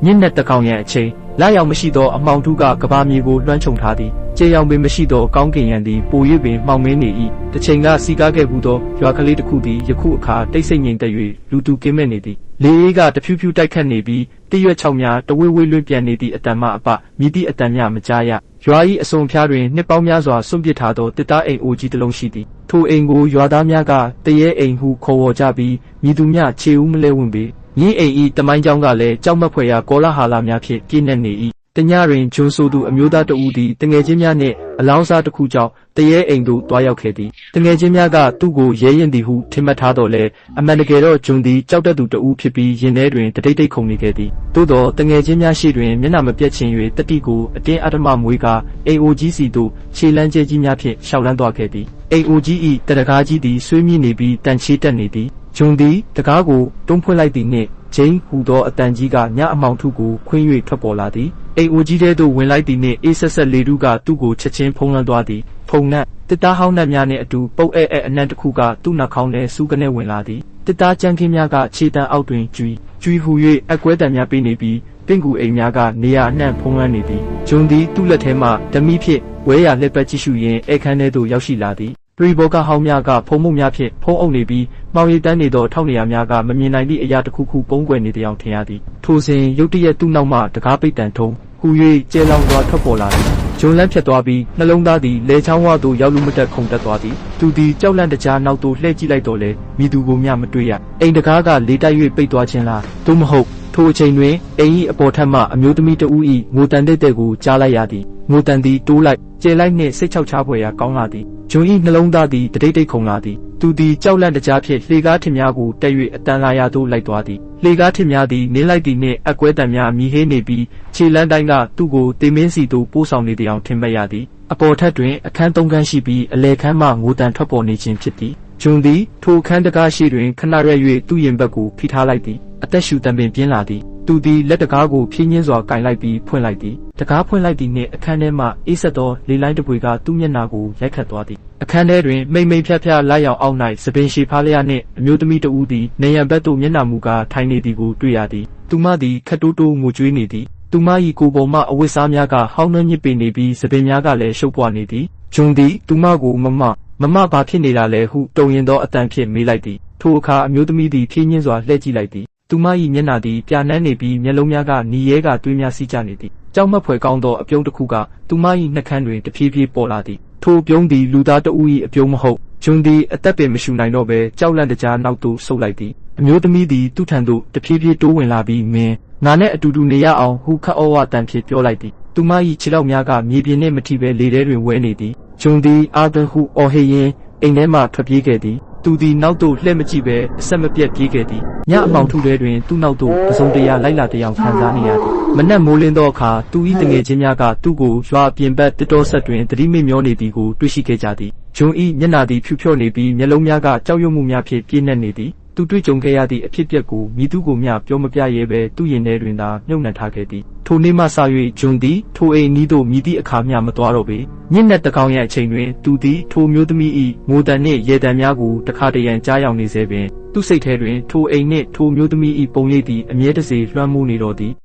ညစ်နက်တကောင်ရန်အချိန်လာရောက်မရှိသောအမောင်ထုကကဘာမြေကိုလွှမ်းခြုံထားသည်ကျေရောင်ပင်မရှိသောကောင်းကင်ရန်သည်ပို၍ပင်မှောင်မင်းနေ၏တစ်ချိန်ကစီကားခဲ့ဘူးသောရွာကလေးတစ်ခုသည်ယခုအခါတိတ်ဆိတ်ငြိမ်သက်၍လူသူကင်းမဲ့နေသည်လေအေးကတဖြူးဖြူးတိုက်ခတ်နေပြီးတရွက်ချောင်းများတဝေးဝေးလွင့်ပြန်နေသည့်အတန်မှအပမြည်သည့်အတန်များမကြားရရွာ၏အစွန်ဖျားတွင်နှစ်ပေါင်းများစွာစွန့်ပစ်ထားသောတစ်သားအိမ်အိုကြီးတစ်လုံးရှိသည်ထိုအိမ်ကိုရွာသားများကတရေအိမ်ဟုခေါ်ဝေါ်ကြပြီးမြည်သူများခြေဦးမလဲဝင်ပေမြင်းအိမ်၏တမိုင်းကြောင်းကလည်းကြောက်မက်ဖွယ်ရာကောလာဟာလများဖြင့်ပြည့်နှက်နေ၏တညတွင်ဂျွန်ဆိုသူအမျိုးသားတဦးသည်တငယ်ချင်းများနှင့်အလောင်းစားတစ်ခုကြောင့်တရေအိမ်သို့တွားရောက်ခဲ့သည်တငယ်ချင်းများကသူ့ကိုရဲရင်သည်ဟုထင်မှတ်ထားတော့လဲအမှန်တကယ်တော့ဂျွန်သည်ကြောက်တတ်သူတဦးဖြစ်ပြီးရင်ထဲတွင်တတိတ်တိတ်ခုန်နေခဲ့သည်သို့သောတငယ်ချင်းများရှိတွင်မျက်နှာမပြတ်ချင်၍တတိကိုအတင်းအဓမ္မမွေးကာအိမ်အိုကြီးစီသို့ခြေလမ်းကျဲကြီးများဖြင့်ရှောက်လန်းသွားခဲ့သည်အိမ်အိုကြီး၏တကားကြီးသည်ဆွေးမြေ့နေပြီးတန်ချေတက်နေသည်ဂျွန်သည်တကားကိုတွန်းဖွင့်လိုက်သည်နှင့်ဂျိမ်းဟူသောအတန်ကြီးကညအမောင်ထုကိုခွင်း၍ထွက်ပေါ်လာသည်အိမ်အိုကြီးထဲသို့ဝင်လိုက်သည်နှင့်အေးဆက်ဆက်လေထုကသူ့ကိုချက်ချင်းဖုံးလွှမ်းသွားသည်ဖုံနက်တစ်သားဟောင်းနက်များနှင့်အတူပုတ်အနံ့တစ်ခုကသူ့နှာခေါင်းထဲစူးကနေဝင်လာသည်တစ်သားကြမ်းခင်းများကခြေတန်းအောက်တွင်ကျွီဟူ၍အကွဲတံများပေးနေပြီးပင့်ကူအိမ်များကနေရာအနှံ့ဖုံးလွှမ်းနေသည်ဂျွန်သည်သူ့လက်ထဲမှဓမီဖြင့်ဝဲရလှည့်ပတ်ကြည့်ရှုရင်းအခန်းထဲသို့ရောက်ရှိလာသည်ပရိဘောကဟောင်းများကဖုံမှုများဖြင့်ဖုံးအုပ်နေပြီးမှောင်ရည်တန်းနေသောထောက်နေရာများကမမြင်နိုင်သည့်အရာတစ်ခုခုပုံကွယ်နေတဲ့အထိင်ရသည်ထိုစဉ်ရုတ်တရက်သူ့နောက်မှတကားပိတ်တန်ထုံးဟူ၍ကျဲလောင်စွာထွက်ပေါ်လာသည်ဂျွန်လန့်ဖြတ်သွားပြီးနှလုံးသားသည်လေချောင်းဝသို့ရောက်လူမတက်ခုန်တက်သွားသည်သူသည်ကြောက်လန့်တကြားနောက်သို့လှည့်ကြည့်လိုက်တော့လေမိသူကိုမျှမတွေ့ရအိမ်တကားကလေတိုက်၍ပိတ်သွားခြင်းလားသို့မဟုတ်ထိုအချိန်တွင်အိမ်၏အပေါ်ထပ်မှအမျိုးသမီးတဦး၏ငိုတန်တဲ့ကိုကြားလိုက်ရသည်ငိုတန်သည်တိုးလိုက်ကျဲလိုက်နှင့်စိတ်ချောက်ချဖွယ်ရာကောင်းလာသည်ဂျွန်၏နှလုံးသားသည်တတိတ်တိတ်ခုန်လာသည်သူသည်ကြောက်လန့်တကြားဖြင့်လှေကားထင်များကိုတက်၍အတန်လာရာသို့လိုက်သွားသည်လှေကားထင်များသည်နင်းလိုက်သည်နှင့်အကွဲတံများမြည်ဟေးနေပြီးခြေလန်းတိုင်းကသူ့ကိုတေမင်းစီသို့ပို့ဆောင်နေသည်အောင်ထင်မှတ်ရသည်အပေါ်ထပ်တွင်အခန်း၃ခန်းရှိပြီးအလယ်ခန်းမှငိုတန်ထွက်ပေါ်နေခြင်းဖြစ်သည်ဂျွန်သည်ထိုအခန်းတကားရှိတွင်ခဏရွက်၍သူ့ရင်ဘတ်ကိုဖိထားလိုက်သည်အသက်ရှူတံပင်ပြင်းလာသည်သူသည်လက်တကားကိုဖြင်းညင်းစွာကင်လိုက်ပြီးဖွင့်လိုက်သည်တကားဖွင့်လိုက်သည်နှင့်အခန်းထဲမှအေးဆက်သောလေလိုင်းတပွေကသူ့မျက်နှာကိုရိုက်ခတ်သွားသည်အခန်းထဲတွင်မိန်ဖြတ်လိုက်ရောက်အောက်၌စပင်ရှည်ဖားလျက်နှင့်အမျိုးသမီးတဦးသည်နေရန်ဘက်သို့မျက်နှာမူကားထိုင်နေသည်ကိုတွေ့ရသည်သူမသည်ခတ်တိုးတိုးငိုကြွေးနေသည်သူမ၏ကိုယ်ပေါ်မှအဝတ်စားများကဟောင်းနှင်းညစ်ပေနေပြီးစပင်များကလည်းရှုပ်ပွားနေသည်ဂျွန်သည်သူမကိုမမဘာဖြစ်နေတာလဲဟုတုန်ရင်သောအတန်ဖြင့်မေးလိုက်သည်ထိုအခါအမျိုးသမီးသည်ဖြင်းညင်းစွာလှည့်ကြည့်လိုက်သည်သူမ၏မျက်နှာသည်ပြာနှမ်းနေပြီးမျက်လုံးများကနီရဲကသွေးများစီးကျနေသည်ကြောက်မက်ဖွယ်ကောင်းသောအပြုံးတစ်ခုကသူမ၏နှာခမ်းတွင်တဖြည်းဖြည်းပေါ်လာသည်ထိုအပြုံးသည်လူသားတဦး၏အပြုံးမဟုတ်ဂျွန်သည်အသက်ပင်မရှူနိုင်တော့ဘဲကြောက်လန့်တကြားနောက်သို့ဆုတ်လိုက်သည်အမျိုးသမီးသည်သူ့ထံသို့တဖြည်းဖြည်းတိုးဝင်လာပြီးမင်းငါနဲ့အတူတူနေရအောင်ဟုခတ်ဩဝါတန်ဖြင့်ပြောလိုက်သည်သူမ၏ခြေထောက်များကမြေပြင်နှင့်မထိဘဲလေထဲတွင်ဝဲနေသည်ဂျွန်သည်အာသဟုအော်ဟစ်ရင်းအိမ်ထဲမှထွက်ပြေးခဲ့သည်သူသည်နောက်သို့လှည့်မကြည့်ဘဲအဆက်မပြတ်ပြေးခဲ့သည်ညအမောင်ထုထဲတွင်သူ့နောက်သို့ပစုံတရာလိုက်လာတစ်ယောက်ခံစားနေရသည်မနက်မိုးလင်းသောအခါသူ၏တငယ်ချင်းများကသူ့ကိုရွာအပြင်ဘက်တစ်တော်ဆက်တွင်သတိမေ့မျောနေသည်ကိုတွေ့ရှိခဲ့ကြသည်ဂျွန်၏မျက်နှာသည်ဖြူဖြော့နေပြီးမျက်လုံးများကကြောက်ရွံ့မှုများဖြင့်ပြည့်နှက်နေသည်သူတွေ့ကြုံခဲ့ရသည့်အဖြစ်အပျက်ကိုမိသူကိုမျှပြောမပြရဲဘဲသူ့ရင်ထဲတွင်သာမြုပ်နှံထားခဲ့သည်ထိုနေ့မှစ၍ဂျွန်သည်ထိုအိမ်နီးသို့မြည်သည့်အခါမျှမသွားတော့ပေညစ်နက်တကောင်ရဲ့အချိန်တွင်သူသည်ထိုမျိုးသမီး၏ငိုတန်နှင့်ရေတံများကိုတခါတရံကြားရောက်နေစေပင်သူ့စိတ်ထဲတွင်ထိုအိမ်နှင့်ထိုမျိုးသမီး၏ပုံရိပ်သည်အမြဲတစေလွှမ်းမိုးနေတော်သည်